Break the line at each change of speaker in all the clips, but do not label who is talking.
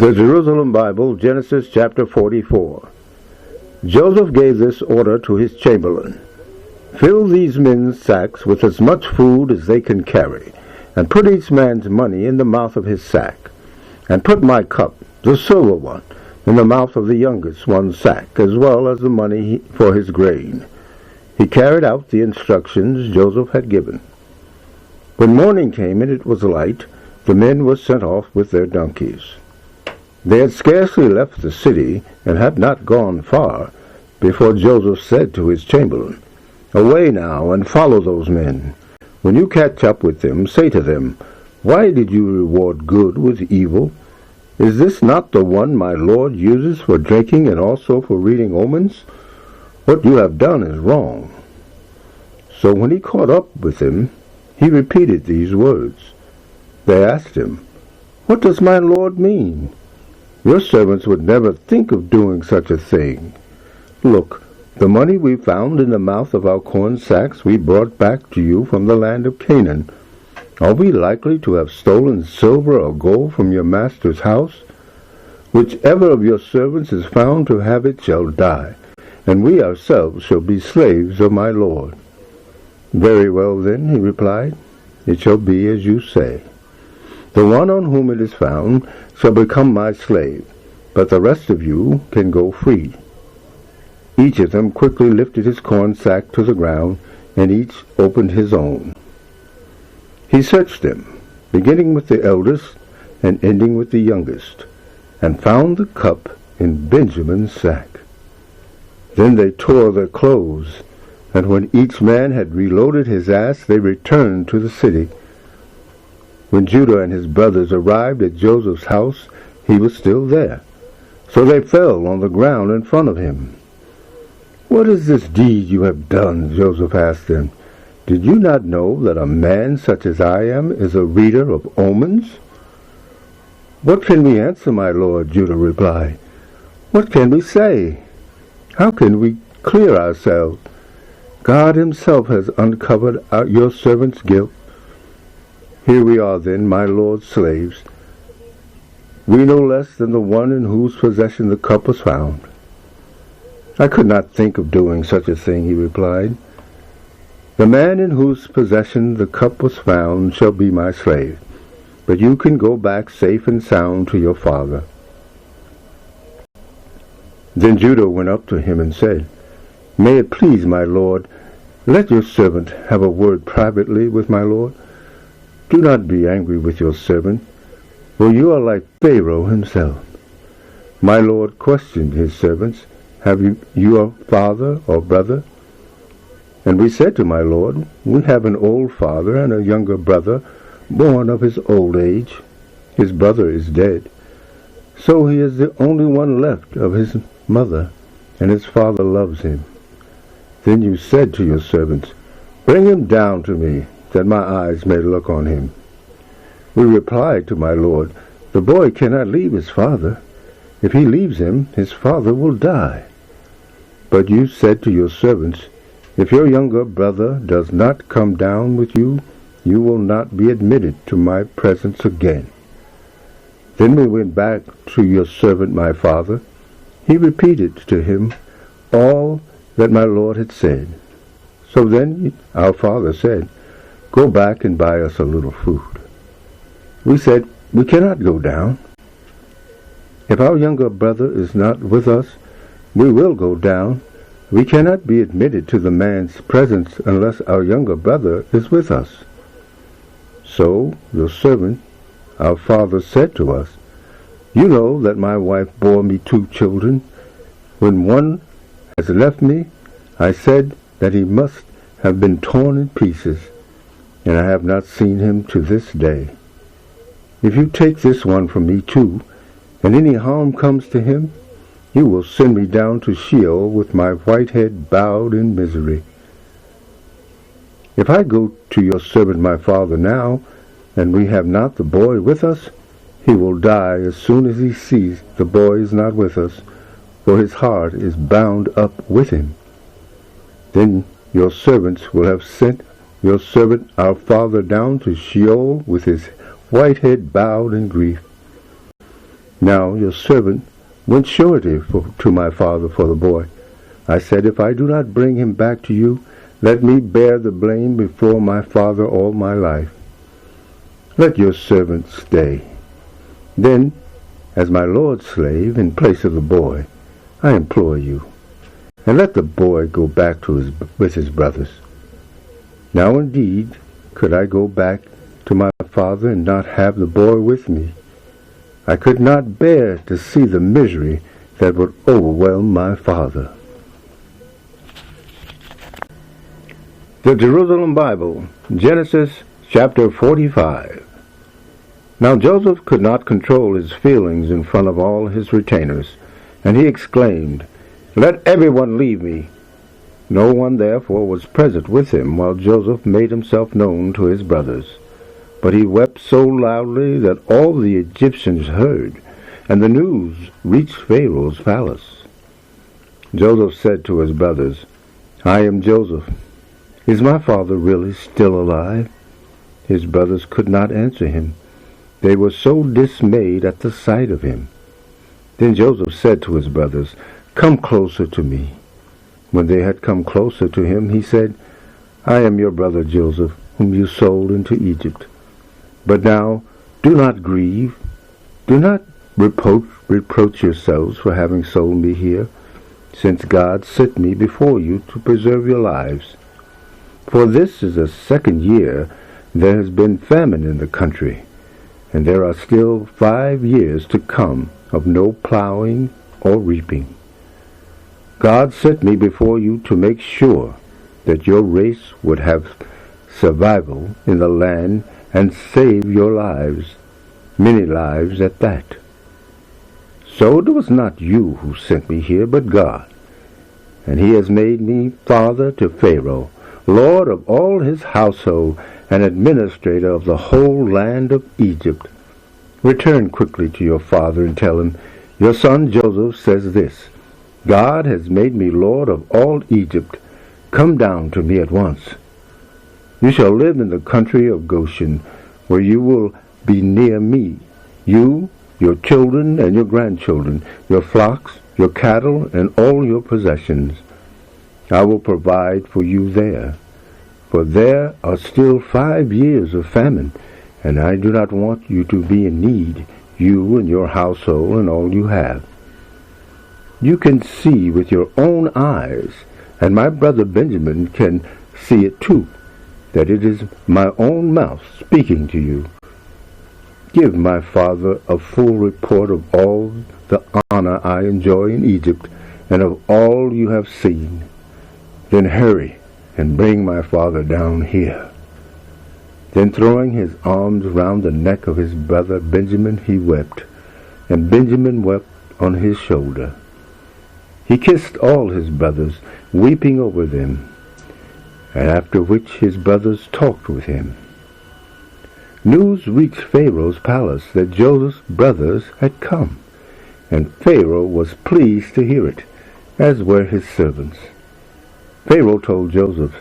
The Jerusalem Bible, Genesis chapter 44. Joseph gave this order to his chamberlain. Fill these men's sacks with as much food as they can carry, and put each man's money in the mouth of his sack. And put my cup, the silver one, in the mouth of the youngest one's sack, as well as the money for his grain. He carried out the instructions Joseph had given. When morning came and it was light, the men were sent off with their donkeys. They had scarcely left the city, and had not gone far, before Joseph said to his chamberlain, "Away now, and follow those men. When you catch up with them, say to them, 'Why did you reward good with evil? Is this not the one my Lord uses for drinking and also for reading omens? What you have done is wrong.'" So when he caught up with them, he repeated these words. They asked him, "What does my Lord mean? Your servants would never think of doing such a thing. Look, the money we found in the mouth of our corn sacks we brought back to you from the land of Canaan. Are we likely to have stolen silver or gold from your master's house? Whichever of your servants is found to have it shall die, and we ourselves shall be slaves of my Lord." "Very well then," he replied, "it shall be as you say. The one on whom it is found shall become my slave, but the rest of you can go free." Each of them quickly lifted his corn sack to the ground, and each opened his own. He searched them, beginning with the eldest and ending with the youngest, and found the cup in Benjamin's sack. Then they tore their clothes, and when each man had reloaded his ass, they returned to the city. When Judah and his brothers arrived at Joseph's house, he was still there. So they fell on the ground in front of him. "What is this deed you have done?" Joseph asked them. "Did you not know that a man such as I am is a reader of omens?" "What can we answer, my lord?" Judah replied. "What can we say? How can we clear ourselves? God himself has uncovered your servant's guilt. Here we are then, my lord's slaves. We no less than the one in whose possession the cup was found." "I could not think of doing such a thing," he replied. "The man in whose possession the cup was found shall be my slave, but you can go back safe and sound to your father." Then Judah went up to him and said, "May it please my lord, let your servant have a word privately with my lord. Do not be angry with your servant, for you are like Pharaoh himself." My lord questioned his servants, "Have you a father or brother?" And we said to my lord, "We have an old father and a younger brother, born of his old age. His brother is dead, so he is the only one left of his mother, and his father loves him." Then you said to your servants, "Bring him down to me, that my eyes may look on him." We replied to my lord, "The boy cannot leave his father. If he leaves him, his father will die." But you said to your servants, "If your younger brother does not come down with you, you will not be admitted to my presence again." Then we went back to your servant my father. He repeated to him all that my lord had said. So then our father said, "Go back and buy us a little food." We said, "We cannot go down. If our younger brother is not with us, we will go down. We cannot be admitted to the man's presence unless our younger brother is with us." So your servant, our father, said to us, "You know that my wife bore me 2 children. When one has left me, I said that he must have been torn in pieces, and I have not seen him to this day. If you take this one from me too, and any harm comes to him, you will send me down to Sheol with my white head bowed in misery. If I go to your servant my father now, and we have not the boy with us, he will die as soon as he sees the boy is not with us, for his heart is bound up with him. Then your servants will have sent your servant our father down to Sheol with his white head bowed in grief. Now your servant went surety to my father for the boy. I said, if I do not bring him back to you, let me bear the blame before my father all my life. Let your servant stay. Then, as my Lord's slave, in place of the boy, I implore you, and let the boy go back with his brothers. Now indeed, could I go back to my father and not have the boy with me? I could not bear to see the misery that would overwhelm my father. The Jerusalem Bible, Genesis chapter 45. Now Joseph could not control his feelings in front of all his retainers, and he exclaimed, "Let everyone leave me." No one therefore was present with him while Joseph made himself known to his brothers. But he wept so loudly that all the Egyptians heard, and the news reached Pharaoh's palace. Joseph said to his brothers, "I am Joseph. Is my father really still alive?" His brothers could not answer him. They were so dismayed at the sight of him. Then Joseph said to his brothers, "Come closer to me." When they had come closer to him, he said, "I am your brother Joseph, whom you sold into Egypt. But now do not grieve. Do not reproach yourselves for having sold me here, since God sent me before you to preserve your lives. For this is the second year there has been famine in the country, and there are still 5 years to come of no plowing or reaping. God sent me before you to make sure that your race would have survival in the land and save your lives, many lives at that. So it was not you who sent me here, but God. And he has made me father to Pharaoh, lord of all his household, and administrator of the whole land of Egypt. Return quickly to your father and tell him, your son Joseph says this, God has made me lord of all Egypt. Come down to me at once. You shall live in the country of Goshen, where you will be near me, you, your children and your grandchildren, your flocks, your cattle, and all your possessions. I will provide for you there, for there are still 5 years of famine, and I do not want you to be in need, you and your household and all you have. You can see with your own eyes, and my brother Benjamin can see it too, that it is my own mouth speaking to you. Give my father a full report of all the honor I enjoy in Egypt, and of all you have seen. Then hurry and bring my father down here." Then throwing his arms round the neck of his brother Benjamin, he wept, and Benjamin wept on his shoulder. He kissed all his brothers, weeping over them, and after which his brothers talked with him. News reached Pharaoh's palace that Joseph's brothers had come, and Pharaoh was pleased to hear it, as were his servants. Pharaoh told Joseph,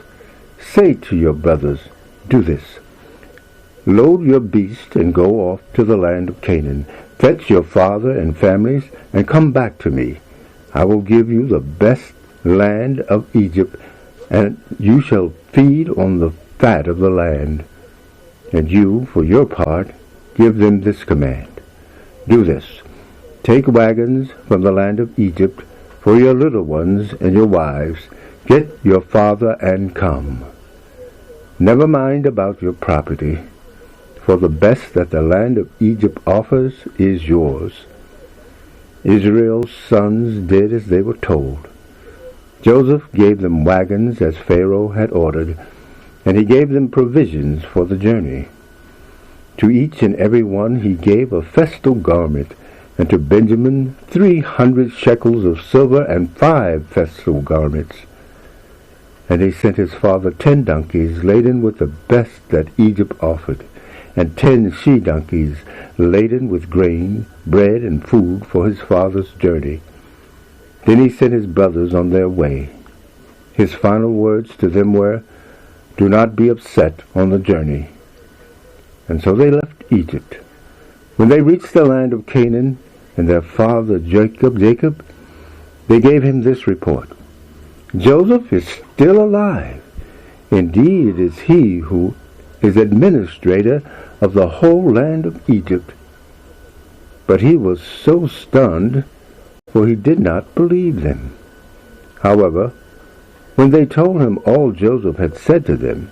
"Say to your brothers, do this. Load your beast and go off to the land of Canaan. Fetch your father and families and come back to me. I will give you the best land of Egypt, and you shall feed on the fat of the land. And you, for your part, give them this command. Do this. Take wagons from the land of Egypt for your little ones and your wives. Get your father and come. Never mind about your property, for the best that the land of Egypt offers is yours." Israel's sons did as they were told. Joseph gave them wagons as Pharaoh had ordered, and he gave them provisions for the journey. To each and every one he gave a festal garment, and to Benjamin 300 shekels of silver and 5 festal garments. And he sent his father 10 donkeys laden with the best that Egypt offered, and 10 she-donkeys laden with grain, bread, and food for his father's journey. Then he sent his brothers on their way. His final words to them were, "Do not be upset on the journey." And so they left Egypt. When they reached the land of Canaan, and their father Jacob, they gave him this report: Joseph is still alive. Indeed, it is he who is administrator of the whole land of Egypt. But he was so stunned, for he did not believe them. However, when they told him all Joseph had said to them,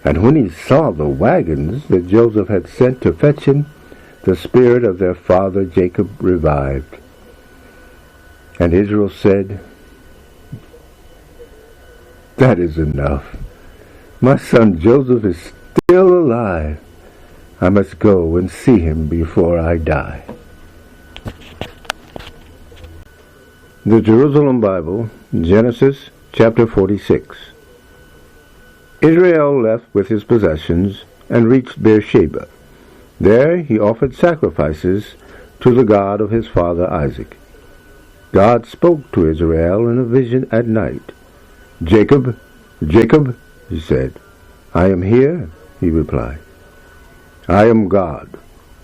and when he saw the wagons that Joseph had sent to fetch him, the spirit of their father Jacob revived. And Israel said, "That is enough. My son Joseph is still alive. I must go and see him before I die." The Jerusalem Bible, Genesis chapter 46. Israel left with his possessions and reached Beersheba. There he offered sacrifices to the God of his father Isaac. God spoke to Israel in a vision at night. "Jacob, Jacob," he said. "I am here," he replied. "I am God,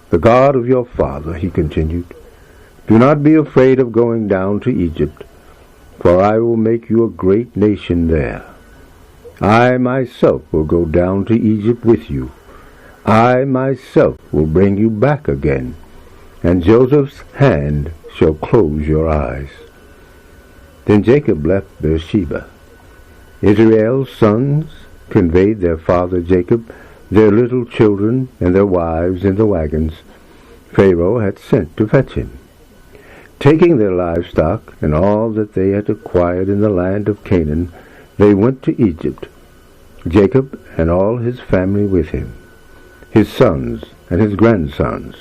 the God of your father," he continued. "Do not be afraid of going down to Egypt, for I will make you a great nation there. I myself will go down to Egypt with you. I myself will bring you back again, and Joseph's hand shall close your eyes." Then Jacob left Beersheba. Israel's sons conveyed their father Jacob, their little children, and their wives in the wagons Pharaoh had sent to fetch him. Taking their livestock and all that they had acquired in the land of Canaan, they went to Egypt, Jacob and all his family with him, his sons and his grandsons,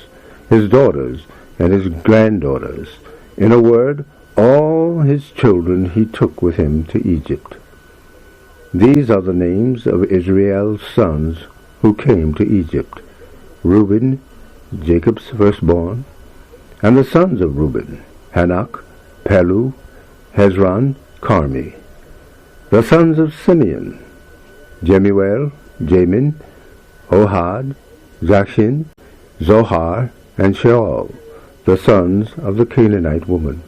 his daughters and his granddaughters. In a word, all his children he took with him to Egypt. These are the names of Israel's sons who came to Egypt: Reuben, Jacob's firstborn, and the sons of Reuben: Hanok, Palu, Hezron, Carmi. The sons of Simeon: Jemuel, Jamin, Ohad, Zachin, Zohar, and Shaul, the sons of the Canaanite woman.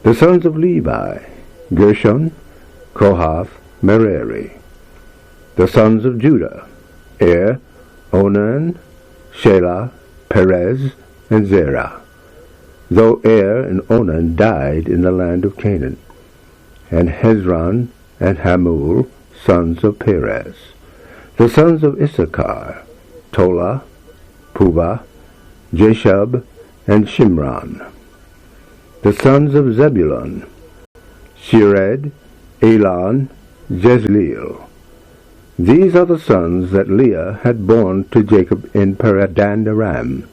The sons of Levi: Gershon, Kohath, Merari. The sons of Judah: Er, Onan, Shelah, Perez, and Zerah, though Er and Onan died in the land of Canaan, and Hezron and Hamul, sons of Perez. The sons of Issachar: Tola, Puvah, Jeshub, and Shimron. The sons of Zebulun: Shired, Elon, Jezreel. These are the sons that Leah had borne to Jacob in Padan-aram,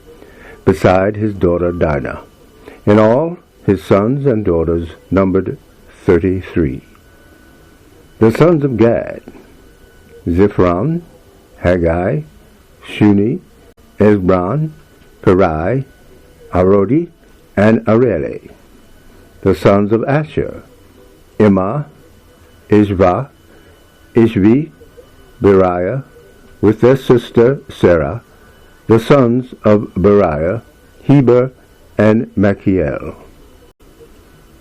beside his daughter Dinah. In all, his sons and daughters numbered 33. The sons of Gad: Ziphron, Haggai, Shuni, Ezbron, Perai, Arodi, and Areli. The sons of Asher: Emma, Ishva, Ishvi, Beriah, with their sister Sarah. The sons of Beriah: Heber and Machiel.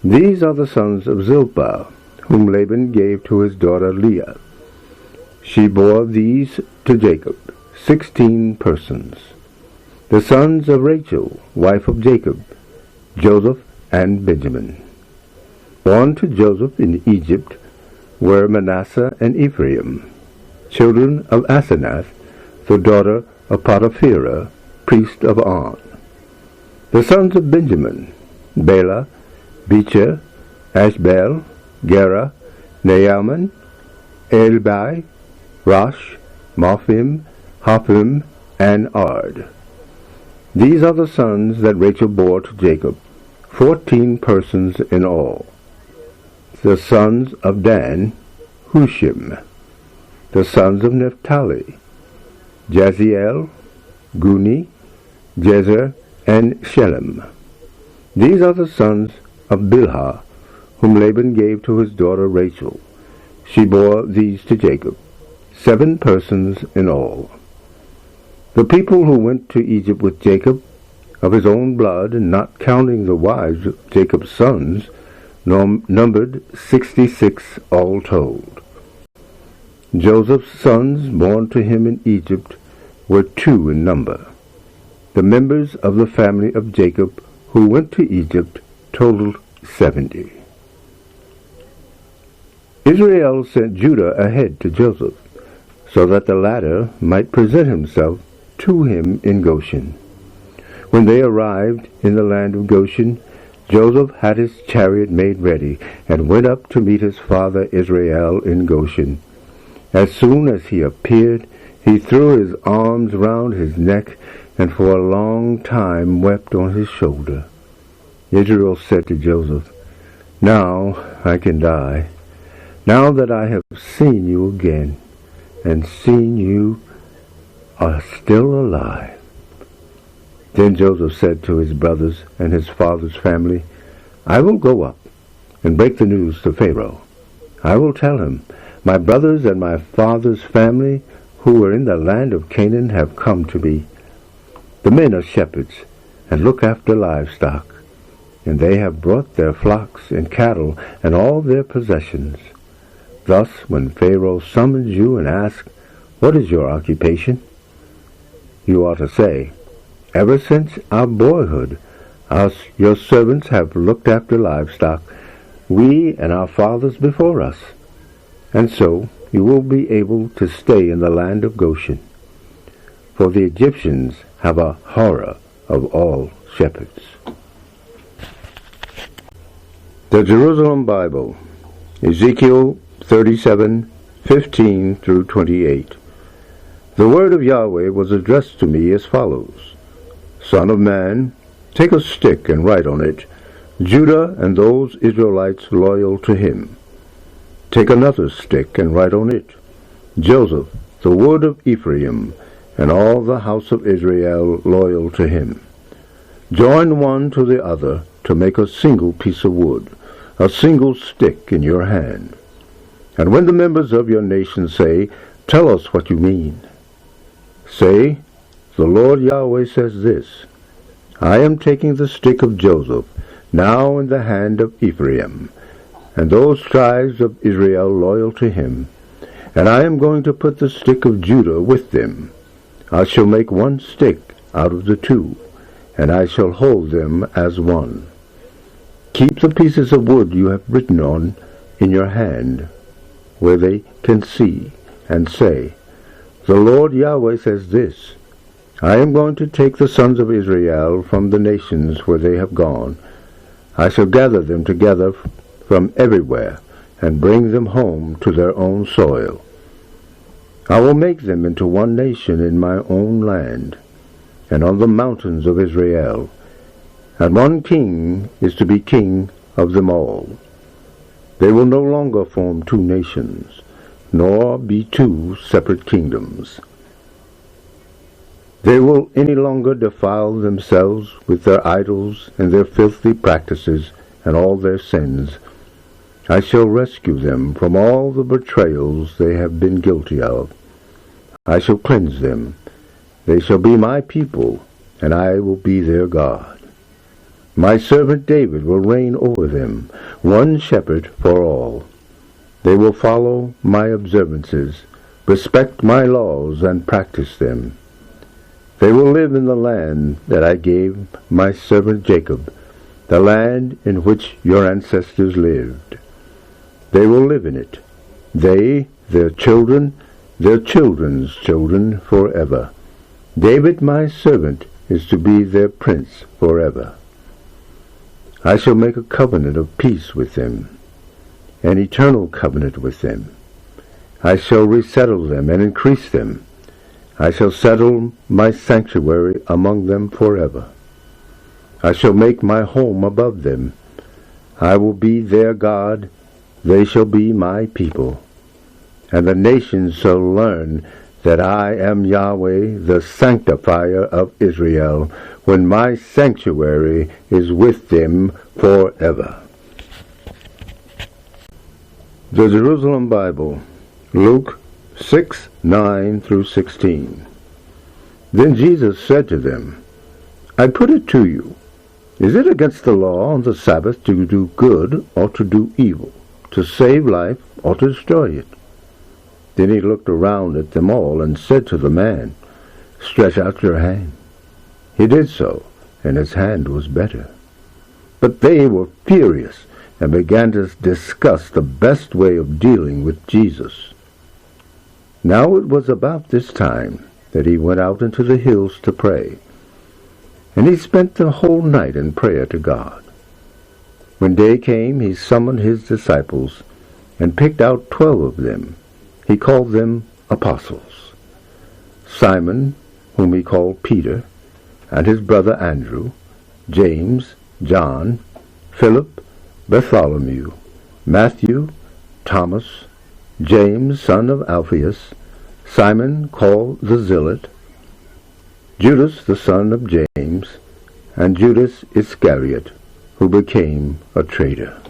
These are the sons of Zilpah, whom Laban gave to his daughter Leah. She bore these to Jacob, 16 persons. The sons of Rachel, wife of Jacob: Joseph and Benjamin. Born to Joseph in Egypt were Manasseh and Ephraim, children of Asenath, the daughter of Potipherah, priest of On. The sons of Benjamin: Bela, Becher, Ashbel, Gera, Naaman, Elbai, Rosh, Mophim, Hophim, and Ard. These are the sons that Rachel bore to Jacob, 14 persons in all. The sons of Dan: Hushim. The sons of Naphtali: Jaziel, Guni, Jezer, and Shelem. These are the sons of Bilhah, whom Laban gave to his daughter Rachel. She bore these to Jacob, 7 persons in all. The people who went to Egypt with Jacob of his own blood, and not counting the wives of Jacob's sons, numbered 66 all told. Joseph's sons born to him in Egypt were 2 in number. The members of the family of Jacob who went to Egypt totaled 70. Israel sent Judah ahead to Joseph, so that the latter might present himself to him in Goshen. When they arrived in the land of Goshen, Joseph had his chariot made ready, and went up to meet his father Israel in Goshen. As soon as he appeared, he threw his arms round his neck, and for a long time wept on his shoulder. Israel said to Joseph, "Now I can die, now that I have seen you again, and seen you are still alive." Then Joseph said to his brothers and his father's family, "I will go up and break the news to Pharaoh. I will tell him, 'My brothers and my father's family who were in the land of Canaan have come to me. The men are shepherds and look after livestock, and they have brought their flocks and cattle and all their possessions.' Thus, when Pharaoh summons you and asks, 'What is your occupation?' you ought to say, 'Ever since our boyhood, your servants have looked after livestock, we and our fathers before us.' And so you will be able to stay in the land of Goshen. For the Egyptians have a horror of all shepherds." The Jerusalem Bible, Ezekiel 37:15 through 28. The word of Yahweh was addressed to me as follows: "Son of man, take a stick and write on it, Judah and those Israelites loyal to him. Take another stick and write on it, Joseph, the wood of Ephraim, and all the house of Israel loyal to him. Join one to the other to make a single piece of wood, a single stick in your hand. And when the members of your nation say, 'Tell us what you mean,' say, 'The Lord Yahweh says this, I am taking the stick of Joseph, now in the hand of Ephraim, and those tribes of Israel loyal to him, and I am going to put the stick of Judah with them. I shall make one stick out of the 2, and I shall hold them as one. Keep the pieces of wood you have written on in your hand, where they can see, and say, 'The Lord Yahweh says this, I am going to take the sons of Israel from the nations where they have gone. I shall gather them together from everywhere, and bring them home to their own soil. I will make them into one nation in my own land, and on the mountains of Israel, and one king is to be king of them all. They will no longer form 2 nations, nor be 2 separate kingdoms. They will any longer defile themselves with their idols and their filthy practices and all their sins. I shall rescue them from all the betrayals they have been guilty of. I shall cleanse them. They shall be my people, and I will be their God. My servant David will reign over them, one shepherd for all. They will follow my observances, respect my laws, and practice them. They will live in the land that I gave my servant Jacob, the land in which your ancestors lived. They will live in it, they, their children, their children's children forever. David my servant is to be their prince forever. I shall make a covenant of peace with them, an eternal covenant with them. I shall resettle them and increase them. I shall settle my sanctuary among them forever. I shall make my home above them. I will be their God, they shall be my people. And the nations shall learn that I am Yahweh, the sanctifier of Israel, when my sanctuary is with them forever." The Jerusalem Bible, Luke 6:9 through 16. Then Jesus said to them, I put it to you, is it against the law on the Sabbath to do good or to do evil, to save life or to destroy it? Then he looked around at them all and said to the man, Stretch out your hand. He did so, and his hand was better. But they were furious and began to discuss the best way of dealing with Jesus. Now it was about this time that he went out into the hills to pray, and he spent the whole night in prayer to God. When day came, he summoned his disciples and picked out 12 of them. He called them apostles: Simon, whom he called Peter, and his brother Andrew, James, John, Philip, Bartholomew, Matthew, Thomas, James, son of Alphaeus, Simon called the Zealot, Judas the son of James, and Judas Iscariot, who became a traitor.